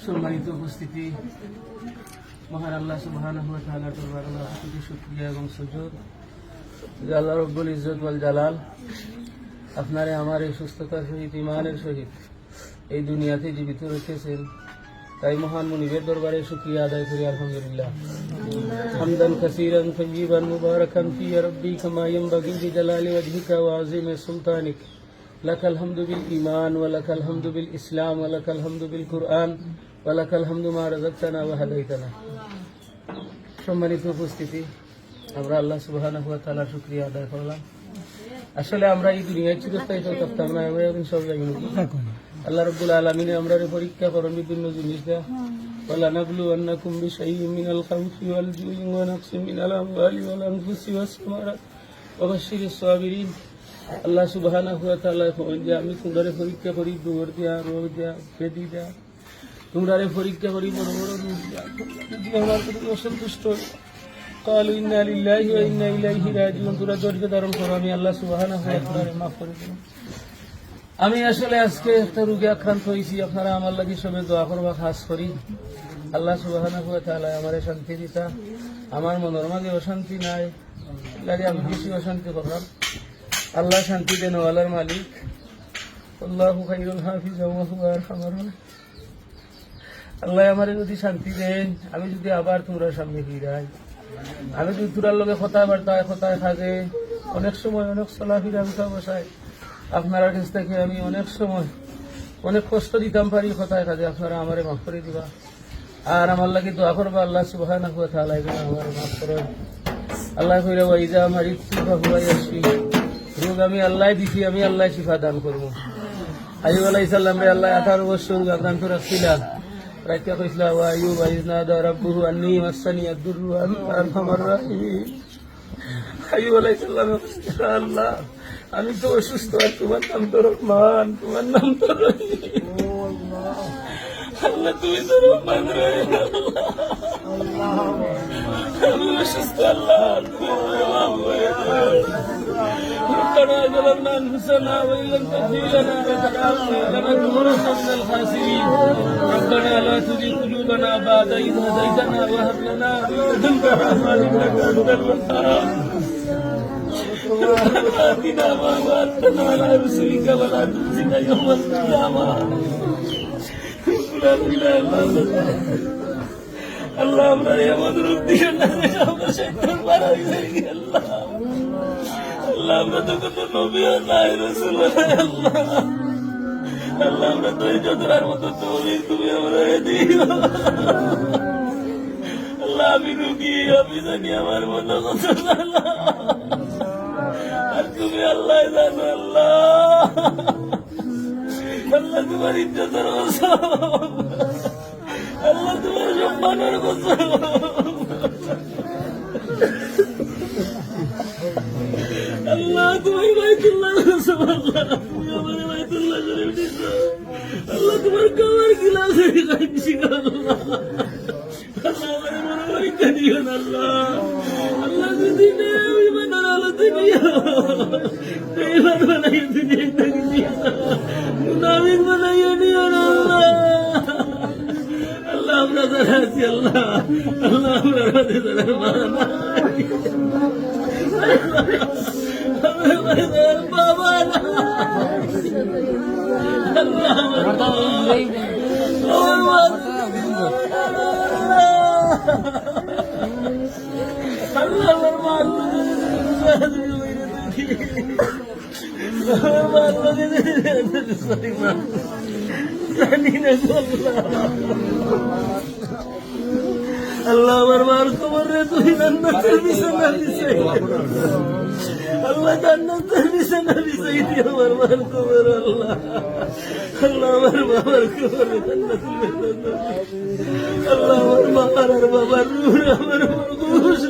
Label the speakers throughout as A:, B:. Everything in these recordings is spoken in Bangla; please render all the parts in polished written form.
A: সম্মানিত উপস্থিতি, মহান আল্লাহ সুবহানাহু ওয়া তাআলার দরবারে লাখ কোটি শুকরিয়া এবং সুজুদ যে আল্লাহ রব্বুল ইজ্জত ওয়াল জালাল আপনারে আমার এই সুস্থতার সহিত ঈমানের সহিত এই দুনিয়াতে জীবিত রেখেছেন। তাই মহান মুনিবের দরবারে শুকরিয়া আদায় করি আলহামদুলিল্লাহ। হামদান কাসীরান তাইয়িবান মুবারাকান ফি ইয়া রাব্বি কামা ইয়ানবাগি লিজালালি ওয়াজহিকা ওয়া আযীমি সুলতানিক। লাকাল হামদু বিল ঈমান ওয়া লাকাল হামদু বিল ইসলাম ওয়া লাকাল হামদু বিল কুরআন ওয়া লাকাল হামদু মা রাযাকতানা ওয়া হাদাইতানা। সম্মানিত উপস্থিতি, আমরা আল্লাহ সুবহানাহু ওয়া তাআলার শুকরিয়া আদায় করলাম। আসলে আমরা এই দুনিয়ায় চিরস্থায়ী থাকতাম না, আমরা সব জায়গায় আল্লাহ রাব্বুল আলামিন আমরা পরীক্ষা করেন বিভিন্ন জিনিস দেয়া। ওয়ালা নাবলুওয়ান্নাকুম বিশাইইন মিনাল খাউফি ওয়াল জুই ওয়া নাকসিম মিনাল আমওয়ালি ওয়াল আনফুসি ওয়াস সামারাত ওয়া বাশশিরিস সাবিরিন। আল্লাহ সুবহানাহু ওয়া তাআলা যে আমি তোমরা পরীক্ষা করি, দৌড় দেয়া, রোগ দেয়া, বেদি দেয়া, তোমরা পরীক্ষা করি, বড় বড় রোগ দেয়া, যদি আমার প্রতি অসন্তুষ্ট কালু ইন্না লিল্লাহি ওয়া ইন্না ইলাইহি রাজিউন, তোমরা ধৈর্য ধারণ করো, আমি আল্লাহ সুবহানাহু ওয়া তাআলা মাফ করে দেব। আমি আসলে আজকে একটা রোগে আক্রান্ত হয়েছি, আপনারা আমার লাগি সবে দোয়া করবা খাস করি। আল্লাহ সুবহানাহু ওয়া তাআলা আমারে শান্তি দিতা, আমার মনের মাঝে অশান্তি নাই, লাগে আমি বেশি অশান্তি করলাম। আল্লাহ শান্তি দেন ওয়ালার মালিক, আল্লাহু খাইরুল হাফিজা ওয়া হুয়া আরহামুর রাহিম। আল্লাহ আমারে যদি শান্তি দেন, আমি যদি আবার তোমরা সামনে ফিরাই, আমি যদি তোরার লগে কথায় বার্তায় কথায় থাকে, অনেক সময় অনেক চলাফিরা উঠা বসায় আপনারা কাছ থেকে আমি অনেক সময় অনেক কষ্ট দিতাম পারি কথায় কাজে, আপনারা আমারে মাফ করে দিবা আর আমার লাগে দোয়া করবা। আল্লাহ সুবহানাহু ওয়া তাআলা আমারে মাফ করেন। আল্লাহ কইরা ওয়াইজা আমার ইচ্ছা হুয়া ইয়াশফি, রোগ আমি আল্লাহ দিছি, আমি আল্লাহ শিফা দান করবো। আইয়ুব আলাইহিস সালাম রে আল্লাহ 18 বছর আক্রান্ত রাখছিলেন, রাইতে কইছিলা ওয়া আইয়ুব ইজনাদা রাব্বুহু আন্নী মাসানি আদ-দুররু ওয়া আনতা আরহামুর রাহিমিন। আইয়ুব আলাইহিস সালাম আল্লাহ আমি তো অসুস্থ, আর তোমার নাম তো রহমান, তোমার নাম তো রহিম। আল্লাহ তুমি তো রহমান রহিম, আমি অসুস্থ, আল্লাহ ربنا ظلمنا أنفسنا وإن لم تغفر لنا وترحمنا لنكونن من الخاسرين. ربنا لا تزغ قلوبنا بعد إذ هديتنا وهب لنا من لدنك رحمة إنك أنت الوهاب. آتنا ما وعدتنا على رسلك ولا تخزنا يوم القيامة. لا إله إلا أنت আল্লাহ আমরা এমন রূপ দিও না যে আমরা শয়তান মারা গেছি। আল্লাহ আল্লাহ আমরা তো কোনো নবীও নাই, রাসূল নাই। আল্লাহ আল্লাহ আমরা ধৈর্য ধরার মতো তৌফিক তুমি আমাদের দিও। আল্লাহ আমি রুগী, আমি জানি আমার মনে কথা জানো, আর তুমি আল্লাহ জানো। আল্লাহ আল্লাহ তোমার ইজ্জতের কসম, আল্লাহ তোমার সম্মানের কসম, আল্লাহ তুমি বাইতুল্লাহ কসম, আল্লাহ তুমি আমার বাইতুল্লাহ শরীফ দিছো, আল্লাহ তোমার কবর গিলাফ দিছি। আল্লাহ আল্লাহ আমার মনে পরীক্ষা দিও না। আল্লাহ আল্লাহ যদি আমি বানার আলোতে নিও, বেঈমান বানাইয়া দুনিয়ায় থাকি দিও না, মুনাফিক বানাইয়া নিও না। আল্লাহ আমরা যারা আছি, আল্লাহ আল্লাহ আমরা রাতে যারা মানা বাবা না, আল্লাহ আল্লাহ আমার মার খবর রে তুই জান্নাতের বিছানা বিছাই, আল্লাহ জান্নাতের বিছানা বিছাই দিও আমার মার খবর। আল্লাহ আল্লাহ আমার বাবার খবর জান্নাতুল বিছানা, আল্লাহ আমার মার আর বাবার রূহ আমার ঘুষ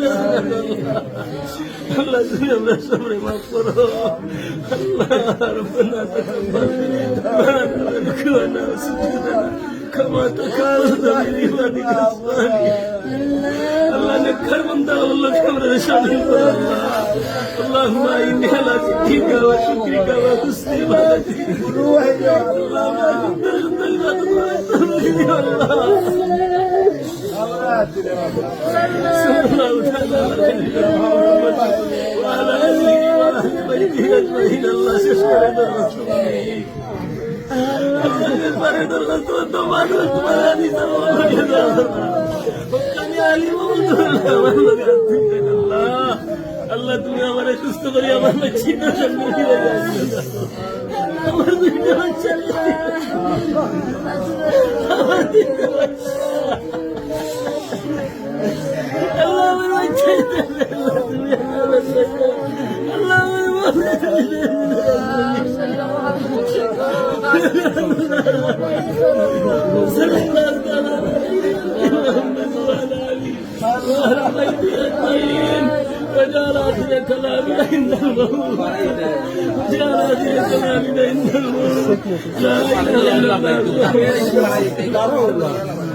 A: আল্লাহ তুমি আমরা সবাই মাফ করো। আল্লাহ রব্বানা তাকাব্বাল মিন্না كما تكالت من عبادك الصالحين. الله نكر من دعوة الله كبر شانه. اللهم إني على ذكرك وشكرك وحسن عبادتك. اللهم আল্লাহ তুমি আমার সুস্থ করে আমার বাচ্চিত আমার দুইটা বাচ্চা আমার দুইটা বাচ্চা আল্লাহ আমার বাচ্চা আল্লাহ তুমি আমার বাচ্চা আল্লাহ আমার وجعل آخر كلامنا عند الموت وجعل آخر كلامنا عند الموت لا إله إلا الله